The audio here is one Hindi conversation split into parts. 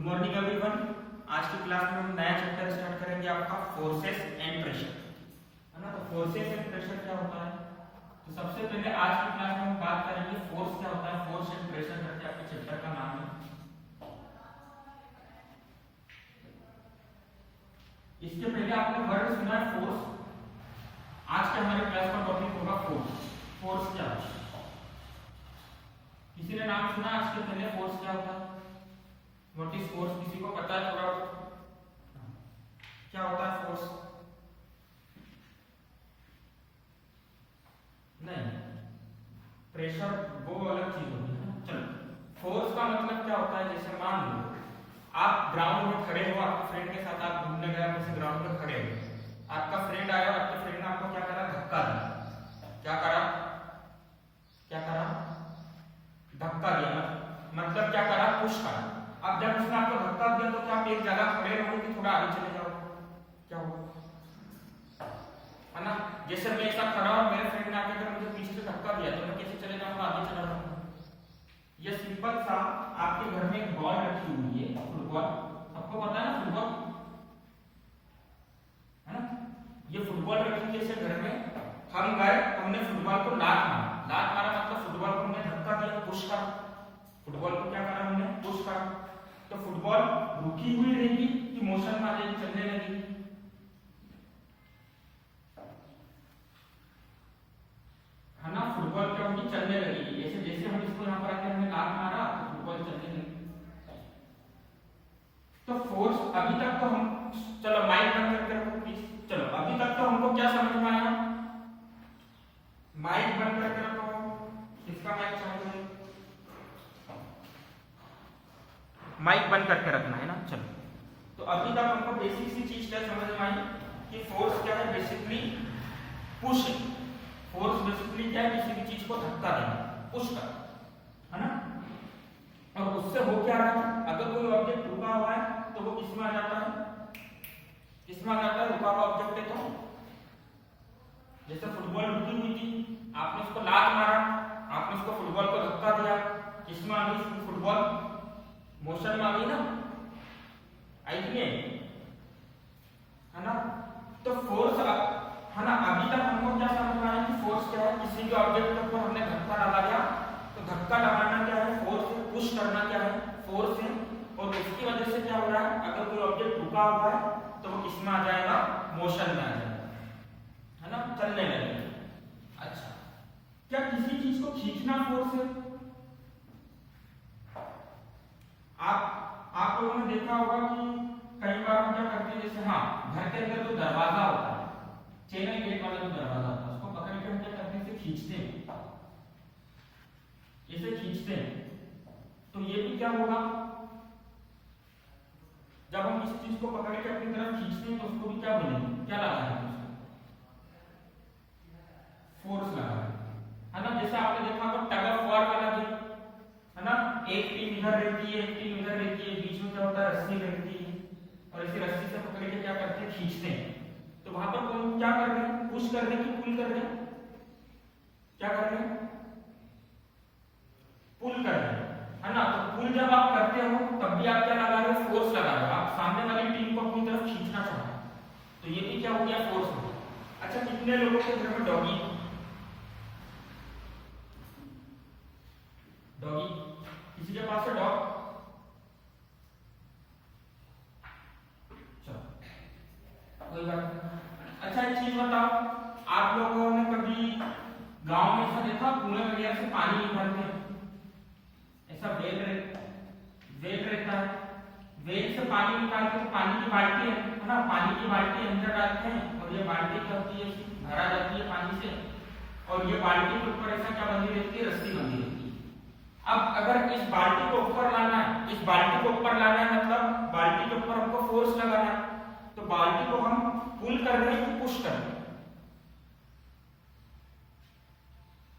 Good morning everyone. आज की क्लास में हम नया चैप्टर स्टार्ट करेंगे आपका फोर्सेस एंड प्रेशर, है ना। तो फोर्सेस एंड प्रेशर क्या होता है, तो सबसे पहले आज की क्लास में हम बात करेंगे फोर्स क्या होता है। फोर्स एंड प्रेशर करके आपके चैप्टर का नाम है। इसके पहले आपने वर्ड सुना है फोर्स। आज के हमारे क्लास का टॉपिक होगा फोर्स। फोर्स क्या है, किसी ने नाम सुना आज के पहले फोर्स क्या होता है? व्हाट इज फोर्स, किसी को पता है थोड़ा क्या होता है फोर्स? नहीं, प्रेशर वो अलग चीज होती है। चलो, फोर्स का मतलब क्या होता है, जैसे मान लो आप ग्राउंड में खड़े हो, आपके फ्रेंड के साथ आप घूमने गए, आप ग्राउंड में खड़े हो, आपका फ्रेंड आया और आपके फ्रेंड ने आपको क्या करा, धक्का दिया। क्या करा, क्या करा, धक्का दिया। मतलब क्या करा, पुश करा। अब जब उसने आपको धक्का दिया तो क्या आप एक जगह खड़े रहोगे कि थोड़ा आगे चले जाओ? क्या होगा, है ना। जैसे मैं ऐसा खड़ा और मेरे फ्रेंड ने आके मुझे पीछे से धक्का दिया तो मैं कैसे चले जाऊंगा, आगे चला जाऊंगा। ये सिंपल सा, आपके घर में एक बॉल रखी हुई है, फुटबॉल, सबको पता है ना फुटबॉल, है ना। ये फुटबॉल रखी है जैसे घर में, हम गए, हमने फुटबॉल को लात मारा। लात मारा मतलब फुटबॉल को हमने धक्का दिया, पुश करा। फुटबॉल को क्या करा हमने, पुश करा। तो फुटबॉल रुकी हुई रहेगी कि मोशन में आ जाएगी, चलने लगेगी? है ना, फुटबॉल क्या होगी, चलने लगेगी। जैसे जैसे हम इसको यहाँ पर आके हमने लात मारा तो फुटबॉल चलने लगी। तो फोर्स अभी तक तो हम, चलो माइक बंद करके रखो प्लीज। चलो अभी तक तो हमको क्या समझ में आया, माइक बंद करके रखो। किसका माइक चालू है? माइक बंद करके रखना है ना। चलो, तो अभी तक हमको बेसिक सी चीज क्या समझ में आई कि फोर्स क्या है, बेसिकली पुश है। फोर्स बेसिकली क्या है, किसी भी चीज को धक्का देना, पुश करना, है ना। और उससे हो क्या रहा है, अगर कोई ऑब्जेक्ट रुका हुआ है तो वो किसमें आ जाता है, किसमें आ जाता है, रुका हुआ ऑब्जेक्ट है। तो जैसे फुटबॉल रुकी हुई थी, आपने उसको लात मारा, आपने उसको फुटबॉल को धक्का दिया, किसमें आ गई फुटबॉल, मोशन में आ गई ना, आई नहीं, है ना। तो फोर्स, है ना, अभी तक हमको क्या समझ में आया कि फोर्स क्या है, किसी भी ऑब्जेक्ट पर हमने धक्का डाला गया तो धक्का लगाना क्या है, फोर्स है। पुश करना क्या है, फोर्स है। और उसकी वजह से क्या हो रहा है, अगर कोई ऑब्जेक्ट रुका हुआ है तो वो किसमें आ जाएगा, मोशन में आ जाएगा, है ना, चलने लगेगा। अच्छा, क्या किसी चीज को खींचना फोर्स है? आप लोगों ने देखा होगा कि कई बार हम क्या करते हैं, जैसे हाँ, घर के अंदर जो दरवाजा होता है, चैनल गेट वाला जो दरवाजा होता है, उसको पकड़ के हम क्या करते हैं, खींचते हैं, इसे खींचते हैं। तो ये भी क्या होगा, जब हम किसी चीज को पकड़ के अपनी तरफ खींचते हैं तो उसको भी क्या बोलेंगे, क्या लगा है, फोर्स लगा है ना। जैसे आपने देखा होगा टग ऑफ वॉर वाला गेम, है ना, एक टीम इधर रहती है, एक टीम इधर रहती है, बीच में क्या होता है, रस्सी रहती है, और इसी रस्सी से पकड़ के क्या करते हैं, खींचते हैं। तो वहां पर कौन क्या कर रहे हैं, पुश कर रहे हैं कि पुल कर रहे हैं? क्या कर रहे हैं, पुल कर रहे हैं, है ना। तो पुल जब आप करते हो तब भी आप क्या लगा रहे हो, फोर्स लगा रहे हो। आप सामने वाली टीम को अपनी तरफ खींचना चाहते हो, तो ये भी क्या हो गया, फोर्स हो गया। अच्छा, कितने लोगों के घर में डॉगी, डॉगी किसी के पास है डॉग? चलो कोई बात नहीं। अच्छा, एक चीज बताओ, आप लोगों ने कभी गांव में ऐसा देखा, कुएं वगैरह से पानी निकालते हैं, ऐसा वेल रहता है, वेल से पानी निकाल के पानी की बाल्टी है ना, पानी की बाल्टी अंदर डालते हैं और ये बाल्टी क्या होती है, भरा जाती है पानी से, और ये बाल्टी के ऊपर ऐसा क्या बंधी रहती है, रस्सी बंधी रहती है। अब अगर इस बाल्टी को ऊपर लाना है, इस बाल्टी को ऊपर लाना है मतलब बाल्टी के ऊपर हमको फोर्स लगाना है। तो बाल्टी को हम पुल कर रहे हैं कि पुश कर रहे हैं,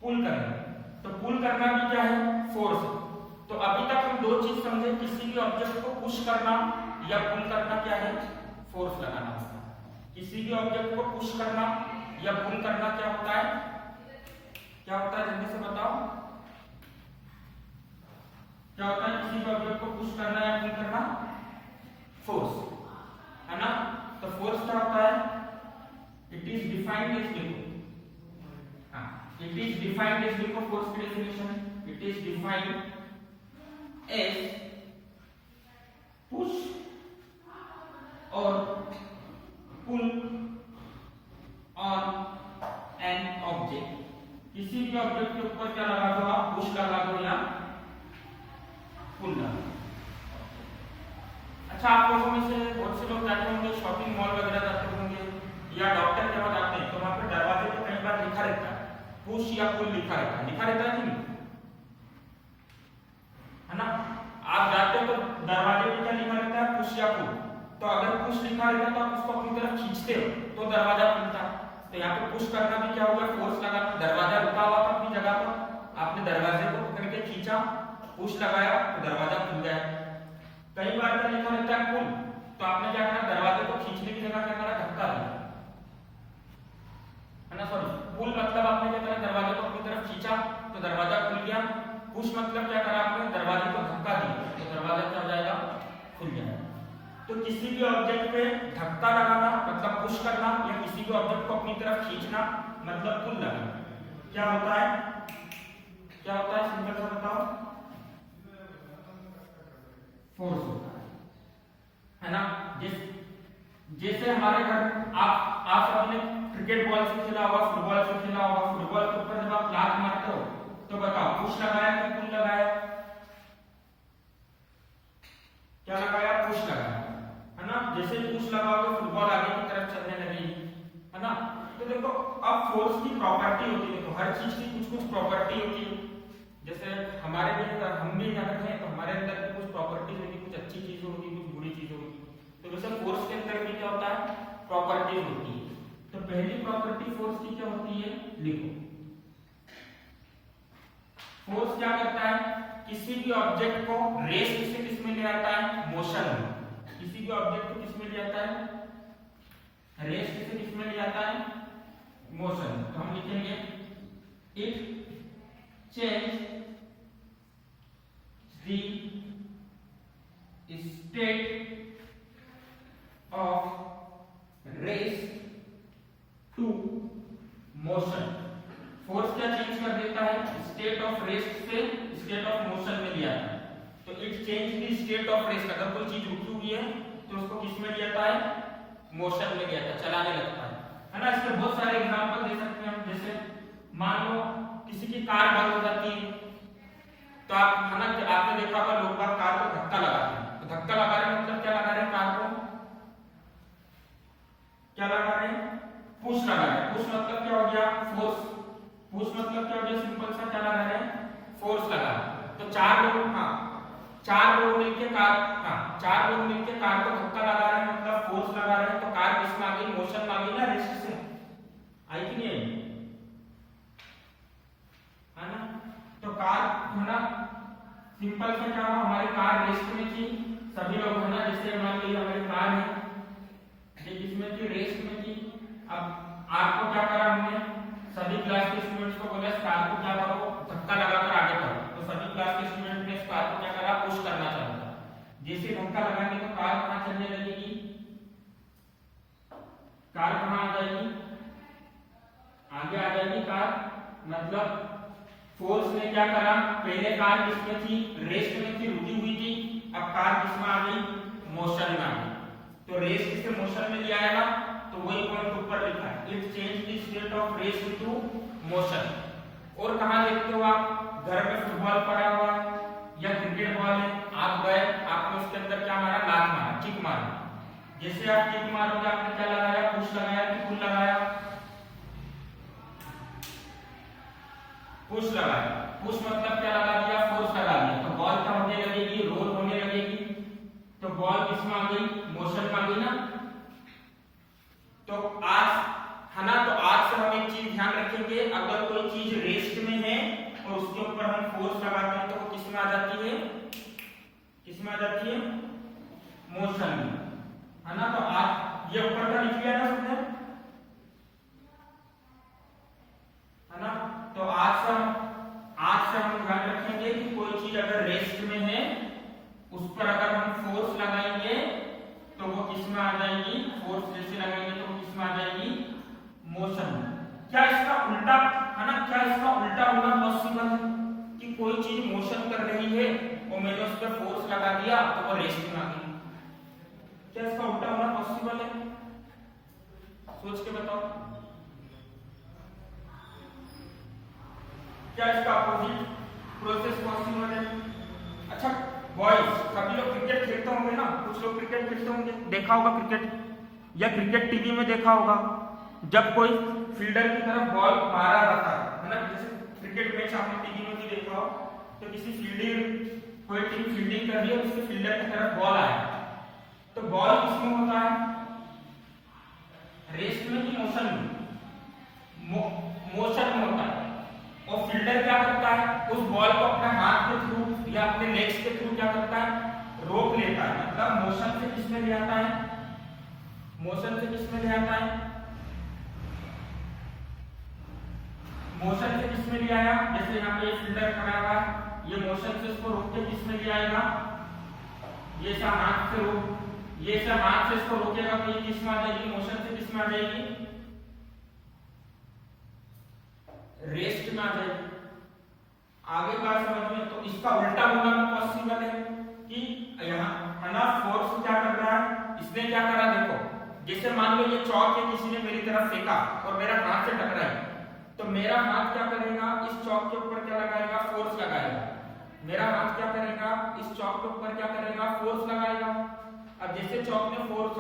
पुल कर रहे हैं। तो पुल करना भी क्या है, फोर्स है। तो अभी तक हम दो चीज समझे, किसी भी ऑब्जेक्ट को पुश करना या पुल करना क्या है, फोर्स लगाना होता है। किसी भी ऑब्जेक्ट को पुश करना या पुल करना क्या होता है, क्या होता है, जल्दी से बताओ, क्या होता है? किसी भी ऑब्जेक्ट को पुश करना या पुल करना फोर्स, है ना। तो फोर्स क्या होता है, इट इज डिफाइंड एज, देखो हाँ, इट इज डिफाइंड एज, देखो फोर्स की definition, it is defined as push और पुल ऑन एन ऑब्जेक्ट। किसी भी ऑब्जेक्ट के ऊपर क्या लगा दो आप, पुश लगा दो या पुल लगा दो। अच्छा, आप लोगों में से बहुत से लोग जाते होंगे शॉपिंग मॉल वगैरह जाते होंगे या डॉक्टर के पास जाते हैं, तो वहां पे दरवाजे पे कई बार लिखा रहता है पुश या पुल, लिखा रहता है कि नहीं, है ना। आप जाते हो तो दरवाजे पे क्या लिखा रहता है, पुश या पुल। तो अगर पुश लिखा रहता है तो आप उसको अपनी तरफ खींचते हो तो दरवाजा खुलता है। तो यहाँ पे पुश करना भी क्या हुआ, फोर्स लगाना, दरवाजा रुका हुआ था अपनी जगह पर, आपने दरवाजे को पकड़ के खींचा, पुश लगाया तो दरवाजा खुल गया। कई बार क्या लिखा रहता है पुल, तो आपने क्या करा, दरवाजे को खींचने की जगह क्या करा, धक्का दिया, है ना। सॉरी, पुल मतलब आपने क्या करा, दरवाजे को अपनी तरफ खींचा तो दरवाजा खुल गया। पुश मतलब क्या करा, आपने दरवाजे को धक्का दिया तो दरवाजा क्या हो जाएगा, खुल जाएगा। तो किसी भी ऑब्जेक्ट पे धक्का लगाना मतलब पुश करना, या किसी भी ऑब्जेक्ट को अपनी तरफ खींचना मतलब पुल लगाना, क्या होता है, क्या होता है, सिंपल सा बताओ, फोर्स होता है ना। जैसे हमारे घर आप सबने क्रिकेट बॉल से खेला होगा, फुटबॉल से खेला होगा, फुटबॉल के ऊपर जब आप लात मारते हो तो बताओ पुश लगाया कि पुल लगाया, क्या लगाया, पुश लगाया, है ना। जैसे पुश लगाओगे फुटबॉल आगे की तरफ चलने लगेगी, है ना। तो देखो अब फोर्स की प्रॉपर्टी होती है, देखो हर चीज की कुछ कुछ प्रॉपर्टी होती है। जैसे हमारे भी हम भी जान रहे हैं तो हमारे अंदर भी कुछ प्रॉपर्टीज होगी, कुछ अच्छी चीज होगी, कुछ बुरी चीज होगी। तो वैसे फोर्स के अंदर भी क्या होता है, प्रॉपर्टीज होती है। तो पहली प्रॉपर्टी फोर्स की क्या होती है, लिखो। फोर्स क्या करता है, किसी भी ऑब्जेक्ट को रेस्ट से किस में ले आता है, मोशन में। किसी भी ऑब्जेक्ट को किस में ले आता है, रेस्ट से किस में ले आता है, मोशन। तो हम लिखेंगे it change the state of rest to motion। Force क्या चेंज कर देता है, स्टेट ऑफ रेस्ट से स्टेट ऑफ मोशन में लिया है। तो it change the state of rest, अगर कोई चीज रुकी हुई है तो उसको किस में लिया जाता है, मोशन में लिया जाता है, चलाने लगता है ना। इसके बहुत सारे एग्जांपल दे सकते हैं हम। जैसे मान लो किसी की कार बंद हो जाती है तो आप, है ना, आपने देखा होगा लोग बाग कार को धक्का लगाते हैं। तो धक्का लगा रहे हैं मतलब क्या लगा रहे हैं, कार को क्या लगा रहे हैं, पुश लगा रहे हैं। पुश मतलब क्या हो गया, फोर्स। पुश मतलब क्या हो गया, सिंपल सा क्या लगा रहे हैं, फोर्स लगा रहे हैं। तो चार लोग मिलकर चार लोग मिलकर कार को धक्का लगा रहे हैं मतलब फोर्स लगा रहे हैं। तो कार किस में आ गई, मोशन में आ गई ना, रेस्ट से आई कि नहीं आई, है ना। तो कार, है ना, सिंपल से क्या हुआ, हमारी कार रेस्ट में थी, सभी लोग, है ना, जैसे मान लीजिए हमारी कार है ये किसमें थी, रेस्ट में थी। अब आपको क्या करा हमने, सभी क्लास के स्टूडेंट्स को बोला कार को क्या करो, धक्का लगाकर आगे बढ़ो। तो सभी क्लास के स्टूडेंट ने कार को क्या करा, पुश करना चाहा था। जैसे धक्का लगाएंगे तो कार कहां चलने लगेगी, कार कहां आ जाएगी, आगे आ जाएगी कार। मतलब फोर्स ने क्या करा, पहले कार किसमें थी, रेस्ट में थी, रुकी हुई थी। अब कार किसमें आ गई, मोशन में आ गई। तो रेस्ट से मोशन में लिया आएगा, तो वही पॉइंट ऊपर लिखा है, it change the state of rest to motion. और कहां देखते हो आप, घर में फुटबॉल पड़ा हुआ है या क्रिकेट बॉल है, आप गए, आपने उसके अंदर क्या मारा, लात मारा, किक मारा। जैसे आप किक मारोगे आपने क्या लगाया, पुश लगाया कि पुल लगाया, पुश लगाया। पुश मतलब क्या लगा दिया, फोर्स लगा दिया। तो बॉल क्या होने लगेगी, रोल होने लगेगी। तो बॉल किसमें आ गई, मोशन में आ गई ना। तो आज, है ना, तो आज से हम एक चीज ध्यान रखेंगे, अगर कोई चीज रेस्ट में है और उसके ऊपर हम फोर्स लगाते हैं तो वो किसमें आ जाती है, किसमें आ जाती है, मोशन में, है ना। तो आज ये ऊपर का लिख लिया ना सबने, है ना। तो आज से हम ध्यान रखेंगे कि कोई चीज अगर रेस्ट में है उस पर अगर हम फोर्स लगाएंगे फोर्स जैसे लगाएंगे तो किसमें आ जाएगी, मोशन में। क्या इसका उल्टा है ना, क्या इसका उल्टा होना पॉसिबल है कि कोई चीज मोशन कर रही है और मैंने उस पर फोर्स लगा दिया तो वो रेस्ट में आ गई? क्या इसका उल्टा होना पॉसिबल है? सोच के बताओ, क्या इसका अपोजिट प्रोसेस पॉसिबल है? अच्छा बॉयज, सभी लोग क्रिकेट खेलते होंगे ना, कुछ लोग क्रिकेट खेलते होंगे, देखा होगा क्रिकेट या क्रिकेट टीवी में देखा होगा, जब कोई फील्डर की तरफ बॉल मारा जाता है ना, जैसे क्रिकेट मैच आपने टीवी में भी देखा हो, तो किसी फील्डिंग कोई टीम फील्डिंग कर रही है, उसके फील्डर की तरफ बॉल आया, तो बॉल किसमें होता है, रेस्ट में कि मोशन में? मोशन में होता है। और फील्डर क्या करता है, उस बॉल को अपने हाथ के थ्रू या अपने लेग्स के थ्रू क्या करता है, रोक लेता है। मतलब मोशन से किसमें ले आता है, मोशन से किसमें ले आता है, मोशन से किसमें ले आया? जैसे यहाँ पे फील्डर खड़ा हुआ है, ये मोशन से इसको रोक के किसमें ले आएगा, ये सब हाथ से रोक, ये सब हाथ से इसको रोकेगा तो ये किसमें आ जाएगी, मोशन से किसमें आ जाएगी, रेस्ट में आ जाएगी। आगे बात समझ में, तो इसका उल्टा होना भी पॉसिबल है कि यहाँ है ना, फोर्स क्या कर रहा है, इसने क्या करा, देखो जैसे मान लो ये चौक है, किसी ने मेरी तरफ फेंका और मेरा हाथ से टकराई, तो मेरा हाथ क्या करेगा, इस चौक के ऊपर क्या लगाएगा, फोर्स लगाएगा। मेरा हाथ क्या करेगा, इस चौक के ऊपर क्या करेगा, फोर्स लगाएगा। अब जैसे चौक ने फोर्स,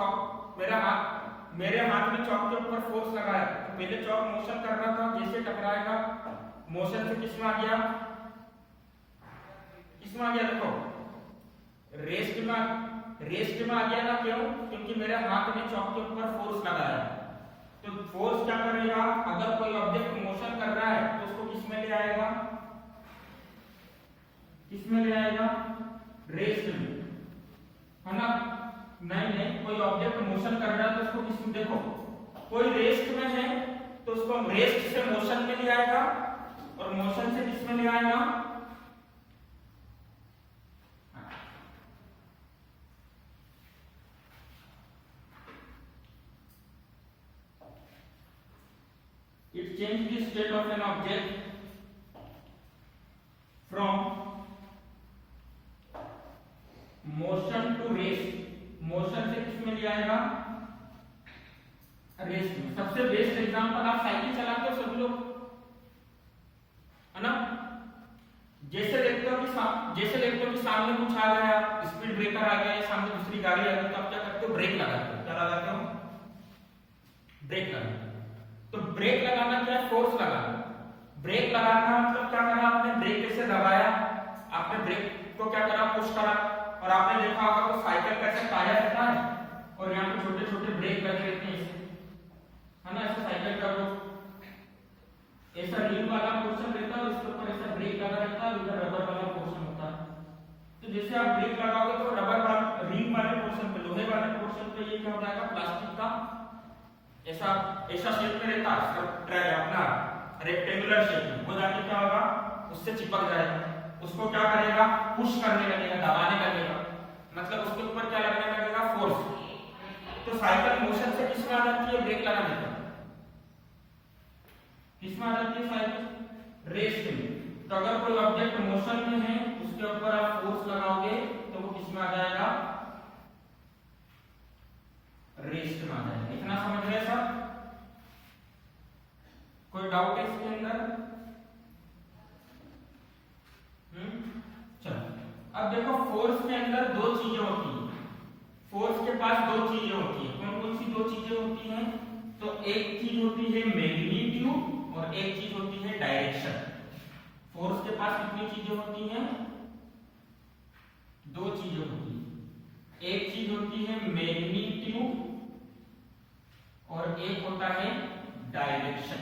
मेरे हाथ में चौक के ऊपर फोर्स लगाया, तो पहले चौक मोशन कर रहा था, जैसे टकराएगा मोशन से किसमें आ गया, किसमें आ गया, देखो रेस्ट में आ गया ना, क्यों, क्योंकि मेरे हाथ ने चौक के ऊपर फोर्स लगाया। तो फोर्स क्या करेगा, अगर कोई ऑब्जेक्ट मोशन कर रहा है तो उसको किसमें ले आएगा, किसमें ले आएगा, रेस्ट में, है ना। नहीं, कोई ऑब्जेक्ट मोशन कर रहा है तो उसको किसमें, देखो कोई रेस्ट में है तो उसको रेस्ट से मोशन में ले आएगा और मोशन से किसमें ले आएगा, it changes the state of an object from motion to rest, motion से किसमें ले आएगा, रेस्ट में। सबसे बेस्ट एग्जांपल, आप साइकिल चलाते हो सभी लोग, है ना, जैसे देखते हो कि सामने कुछ आ गया, स्पीड ब्रेकर आ गया, सामने दूसरी गाड़ी आ गई, तो आप क्या करते हो, ब्रेक लगाते हो। क्या लगाते हो, ब्रेक लगाते हो। तो ब्रेक लगाना क्या है, फोर्स लगाना। ब्रेक लगाना मतलब क्या करा आपने, ब्रेक कैसे दबाया, आपने ब्रेक को क्या करा, पुश करा। और आपने देखा होगा तो साइकिल का ऐसा टायर रहता है और यहाँ पे छोटे छोटे ब्रेक लगे रहते हैं, है ना, ऐसा साइकिल का वो ऐसा रिम वाला पोर्शन रहता है, उसके ऊपर ऐसा ब्रेक लगा रहता है, उधर रबर वाला पोर्शन होता है। तो जैसे आप ब्रेक लगाओगे तो रबर वाला रिम वाले पोर्शन पे, लोहे वाले पोर्शन पे ये क्या हो जाएगा, प्लास्टिक का ऐसा शेप में रहता है, अपना रेक्टेंगुलर शेप में, वो जाके क्या होगा, उससे चिपक जाएगा, उसको क्या करेगा, पुश करने लगेगा, दबाने लगेगा, मतलब उसके ऊपर क्या लगने लगेगा, फोर्स। तो साइकिल मोशन से किसमें आ जाती है, ब्रेक लगाने पर, किसमें आ जाती है साइकिल, रेस्ट में। तो अगर कोई ऑब्जेक्ट मोशन में है उसके ऊपर आप फोर्स लगाओगे तो वो किसमें आ जाएगा, रेस्ट में आ जाएगा। इतना समझ रहे सब, कोई डाउट है इसके अंदर? चलो अब देखो, फोर्स के अंदर दो चीजें होती हैं, फोर्स के पास दो चीजें होती हैं। कौन कौन सी दो चीजें होती हैं, तो एक चीज होती है मैग्नीट्यूड और एक चीज होती है डायरेक्शन। फोर्स के पास कितनी चीजें होती हैं, दो चीजें होती हैं, एक चीज होती है मैग्नीट्यूड और एक होता है डायरेक्शन।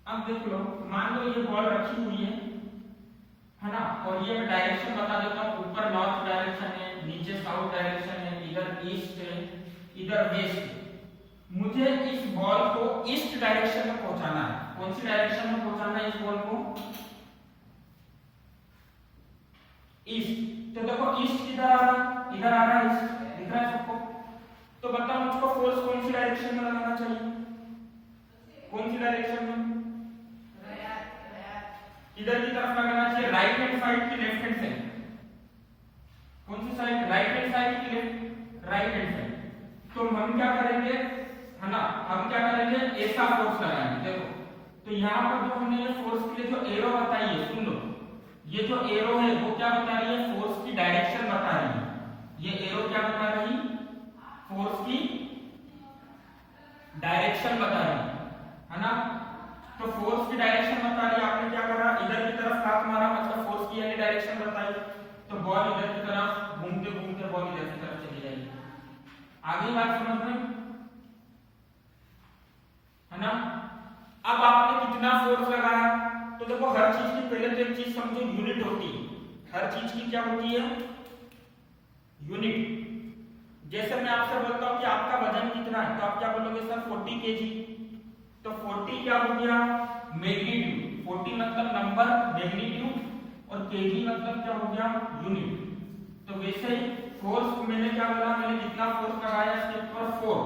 अब देख लो, मान लो ये बॉल रखी हुई है ना, और ये डायरेक्शन बता देता हूं, ऊपर नॉर्थ डायरेक्शन है, नीचे साउथ डायरेक्शन है, इधर ईस्ट है, इधर वेस्ट है। मुझे इस बॉल को ईस्ट डायरेक्शन में पहुंचाना है। कौन सी डायरेक्शन में पहुंचाना है इस बॉल को, ईस्ट। तो देखो ईस्ट किधर आ रहा है, इधर आ रहा है ईस्ट, दिख रहा है सबको? तो बताओ मुझको फोर्स कौन सी डायरेक्शन में लगाना चाहिए? कौन सी डायरेक्शन में? इधर की तरफ लगाना चाहिए, राइट हैंड साइड की लेफ्ट हैंड साइड? कौन सी साइड? राइट हैंड साइड की लेफ्ट? Right hand side. तो हम क्या करेंगे, है ना, हम क्या करेंगे, ऐसा फोर्स लगाएंगे। देखो तो यहाँ पर जो हमने ये फोर्स के लिए जो एरो बताई है, सुन लो, ये जो एरो है वो क्या बता रही है? फोर्स की डायरेक्शन बता रही है। ये एरो क्या बता रही? फोर्स की डायरेक्शन बता रही है ना। तो फोर्स की डायरेक्शन बता रही है, आपने क्या करा, इधर की तरफ हाथ मारा, मतलब फोर्स की यानी डायरेक्शन बताई, तो बॉल इधर की तरफ घूमते घूमते बॉल इधर की तरफ चली जाएगी। आगे बात समझ में, है ना। अब आपने कितना फोर्स लगाया, तो देखो हर चीज की पहले तो एक चीज समझो, यूनिट होती है। हर चीज की क्या होती है? यूनिट। जैसे मैं आपसे बोलता हूं कि आपका वजन कितना है, तो आप क्या बोलोगे? Sir 40 KG. तो 40 क्या हो गया? मैग्नीट्यूड। 40 मतलब नंबर, मैग्नीट्यूड, और केजी मतलब क्या हो गया? यूनिट। तो वैसे ही फोर्स मैंने क्या बोला, मैंने जितना फोर्स लगाया इसके ऊपर 4,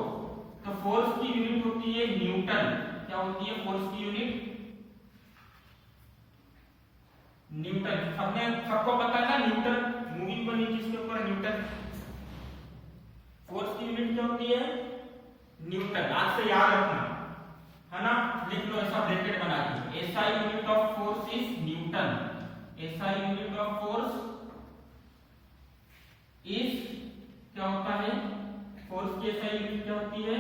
तो फोर्स की यूनिट होती है न्यूटन। क्या होती है फोर्स की यूनिट? न्यूटन। सबको पता है ना, न्यूटन मूवी बनी जिसके ऊपर न्यूटन। फोर्स की यूनिट क्या होती है? न्यूटन। आज से याद रखना, है ना, लिख लो ऐसा ब्रैकेट बना के, SI unit of force is Newton. SI unit of force is क्या होता है? फोर्स की एसआई यूनिट क्या होती है?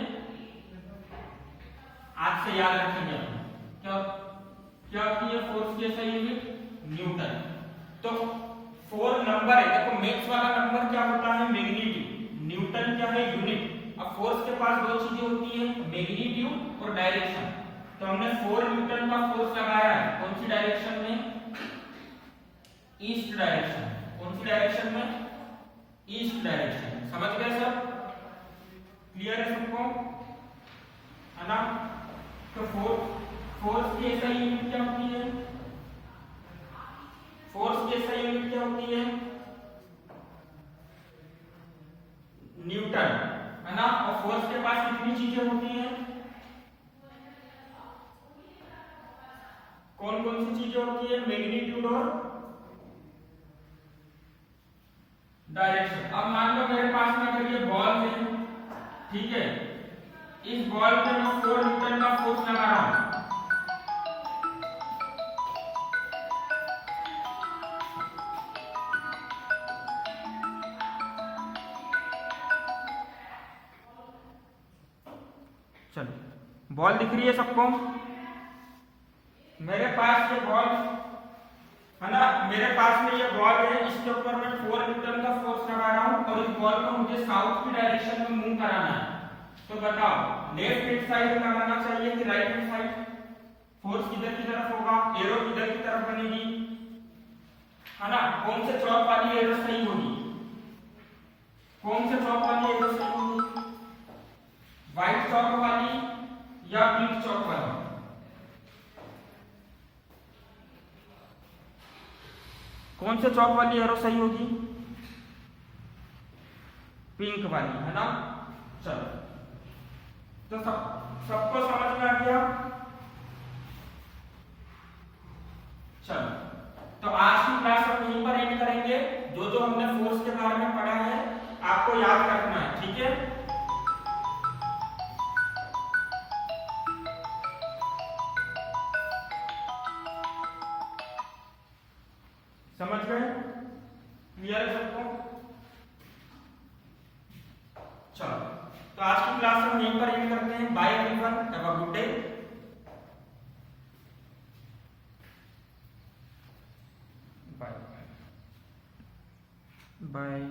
आज से याद रखेंगे क्या क्या होती है फोर्स की एसआई यूनिट? न्यूटन। तो 4 नंबर है, देखो मैथ्स वाला नंबर क्या होता है? मैग्नीट्यूड। न्यूटन क्या है? यूनिट। अब फोर्स के पास दो चीजें होती है, मैग्नीट्यूड और डायरेक्शन। तो हमने 4 न्यूटन का फोर्स लगाया है, कौन सी डायरेक्शन में? East direction. कौन सी डायरेक्शन में? East direction. समझ गए सब? क्लियर है सबको, है ना। तो फोर्स की एसआई यूनिट क्या होती है? फोर्स की एसआई यूनिट क्या होती है? न्यूटन, है ना। और फोर्स के पास कितनी चीजें होती हैं? कौन कौन सी चीजें होती है? मैग्नीट्यूड और डायरेक्शन। अब मान लो मेरे पास में अगर ये बॉल है, ठीक है, इस बॉल पे मैं 4 न्यूटन का फोर्स लगा रहा हूं। चलो बॉल दिख रही है सबको? मेरे पास ये बॉल, है ना, मेरे पास में ये बॉल है, इसके ऊपर मैं 4 न्यूटन का फोर्स लगा रहा हूं और इस बॉल को मुझे साउथ की डायरेक्शन में मूव कराना है। तो बताओ लेफ्ट हैंड साइड में लगाना चाहिए कि राइट हैंड साइड? फोर्स किधर की तरफ होगा? एरो किधर की तरफ बनेगी, है ना। कौन से चौक वाली एरो सही होगी? कौन से चौक वाली एरो सही होगी? व्हाइट चौक वाली या पिंक चौक वाली? कौन से चौक वाली एरो सही होगी? पिंक वाली, है ना। चलो तो सबको समझ में आ गया? चलो तो आज की क्लास हम यहीं पर एंड करेंगे। जो जो हमने फोर्स के बारे में पढ़ा है आपको याद रखना है, ठीक है। समझ गए? क्लियर है सबको? चलो तो आज की क्लास हम यहीं पर एंड करते हैं। Bye everyone, have a good day. Bye bye.